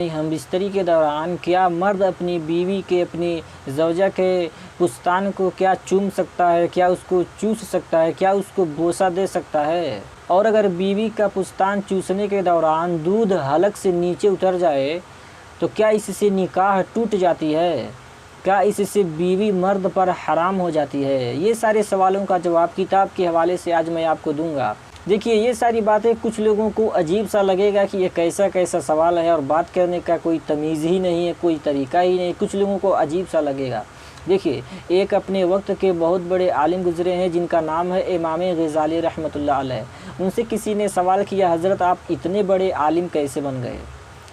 हम बिस्तरी के दौरान क्या मर्द अपनी बीवी के, अपनी ज़ौजा के पुस्तान को क्या चूम सकता है, क्या उसको चूस सकता है, क्या उसको बोसा दे सकता है? और अगर बीवी का पुस्तान चूसने के दौरान दूध हलक से नीचे उतर जाए तो क्या इससे निकाह टूट जाती है? क्या इससे बीवी मर्द पर हराम हो जाती है? ये सारे सवालों का जवाब किताब के हवाले से आज मैं आपको दूंगा। देखिए, ये सारी बातें कुछ लोगों को अजीब सा लगेगा कि ये कैसा सवाल है और बात करने का कोई तमीज़ ही नहीं है, कोई तरीका ही नहीं, कुछ लोगों को अजीब सा लगेगा। देखिए, एक अपने वक्त के बहुत बड़े आलिम गुज़रे हैं जिनका नाम है इमाम ग़ज़ाली रहमतुल्लाह अलैह। उनसे किसी ने सवाल किया, हज़रत आप इतने बड़े आलिम कैसे बन गए?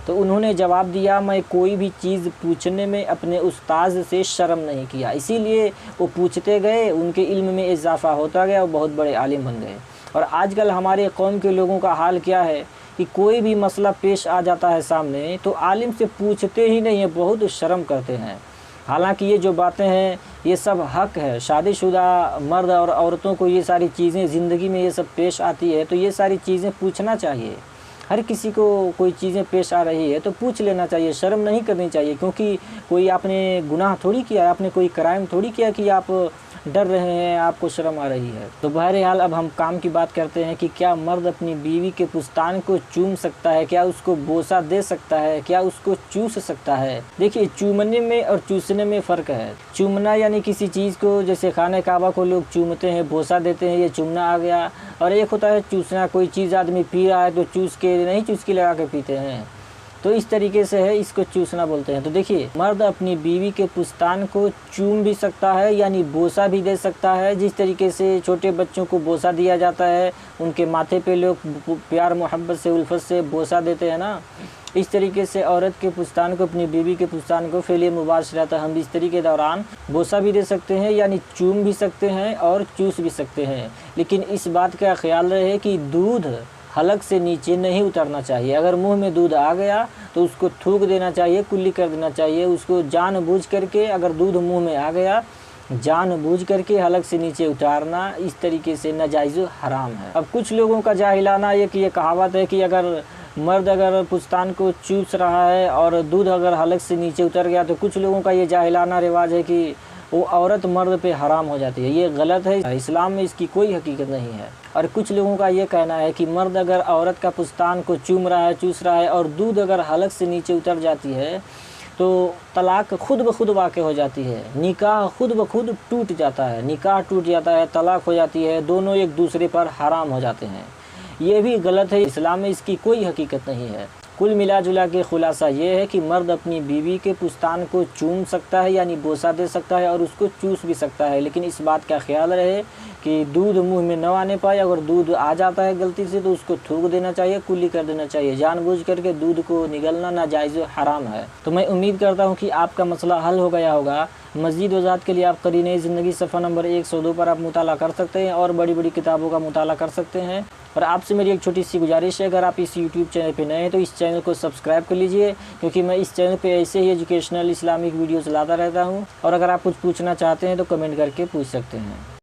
तो उन्होंने जवाब दिया, मैं कोई भी चीज़ पूछने में अपने उस्ताद से शर्म नहीं किया, इसीलिए वो पूछते गए, उनके इल्म में इजाफ़ा होता गया और बहुत बड़े आलिम बन गए। और आजकल हमारे कौम के लोगों का हाल क्या है कि कोई भी मसला पेश आ जाता है सामने तो आलिम से पूछते ही नहीं है, बहुत शर्म करते हैं। हालांकि ये जो बातें हैं ये सब हक़ है, शादीशुदा मर्द और औरतों को ये सारी चीज़ें ज़िंदगी में ये सब पेश आती है तो ये सारी चीज़ें पूछना चाहिए। हर किसी को कोई चीज़ें पेश आ रही है तो पूछ लेना चाहिए, शर्म नहीं करनी चाहिए, क्योंकि कोई आपने गुनाह थोड़ी किया है, आपने कोई क्राइम थोड़ी किया कि आप डर रहे हैं, आपको शर्म आ रही है। तो बहरहाल अब हम काम की बात करते हैं कि क्या मर्द अपनी बीवी के पुस्तान को चूम सकता है, क्या उसको बोसा दे सकता है, क्या उसको चूस सकता है? देखिए, चूमने में और चूसने में फ़र्क है। चूमना यानी किसी चीज़ को, जैसे खाने काबा को लोग चूमते हैं, बोसा देते हैं, ये चूमना आ गया। और एक होता है चूसना, कोई चीज़ आदमी पी रहा है तो चूस के नहीं, चुस्की लगा के पीते हैं, तो इस तरीके से है, इसको चूसना बोलते हैं। तो देखिए, मर्द अपनी बीवी के पुस्तान को चूम भी सकता है यानी बोसा भी दे सकता है। जिस तरीके से छोटे बच्चों को बोसा दिया जाता है, उनके माथे पे लोग प्यार मोहब्बत से, उल्फत से बोसा देते हैं ना, इस तरीके से औरत के पुस्तान को, अपनी बीवी के पुस्तान को फ़ेल मुबाशरत हम बिस्तरी के दौरान बोसा भी दे सकते हैं यानी चूम भी सकते हैं और चूस भी सकते हैं। लेकिन इस बात का ख्याल रहे कि दूध हलक से नीचे नहीं उतरना चाहिए। अगर मुंह में दूध आ गया तो उसको थूक देना चाहिए, कुल्ली कर देना चाहिए। उसको जानबूझ करके, अगर दूध मुंह में आ गया, जानबूझ करके हलक से नीचे उतारना इस तरीके से नाजायज़ हराम है। अब कुछ लोगों का जाहिलाना ये कहावत है कि अगर मर्द अगर पुस्तान को चूस रहा है और दूध अगर हलक से नीचे उतर गया तो कुछ लोगों का ये जाहिलाना रिवाज है कि वो औरत मर्द पे हराम हो जाती है। ये गलत है, इस्लाम में इसकी कोई हकीकत नहीं है। और कुछ लोगों का ये कहना है कि मर्द अगर औरत का पुस्तान को चूम रहा है, चूस रहा है और दूध अगर हलक से नीचे उतर जाती है तो तलाक खुद ब खुद वाक़ हो जाती है, निकाह खुद ब खुद टूट जाता है, निकाह टूट जाता है, तलाक हो जाती है, दोनों एक दूसरे पर हराम हो जाते हैं। ये भी गलत है, इस्लाम में इसकी कोई हकीकत नहीं है। कुल मिला जुला के खुलासा ये है कि मर्द अपनी बीवी के पुस्तान को चूम सकता है यानी बोसा दे सकता है और उसको चूस भी सकता है, लेकिन इस बात का ख्याल रहे कि दूध मुंह में न आने पाए। अगर दूध आ जाता है गलती से तो उसको थूक देना चाहिए, कुल्ली कर देना चाहिए। जानबूझ करके दूध को निगलना नाजायज़ हराम है। तो मैं उम्मीद करता हूँ कि आपका मसला हल हो गया होगा। मज़ीद वज़ाहत के लिए आप क़रीने ज़िंदगी सफ़ा नंबर 102 पर आप मुताला कर सकते हैं और बड़ी बड़ी किताबों का मुताला कर सकते हैं। और आपसे मेरी एक छोटी सी गुजारिश है, अगर आप इस यूट्यूब चैनल पे नए हैं तो इस चैनल को सब्सक्राइब कर लीजिए, क्योंकि मैं इस चैनल पे ऐसे ही एजुकेशनल इस्लामिक वीडियोस लाता रहता हूँ। और अगर आप कुछ पूछना चाहते हैं तो कमेंट करके पूछ सकते हैं।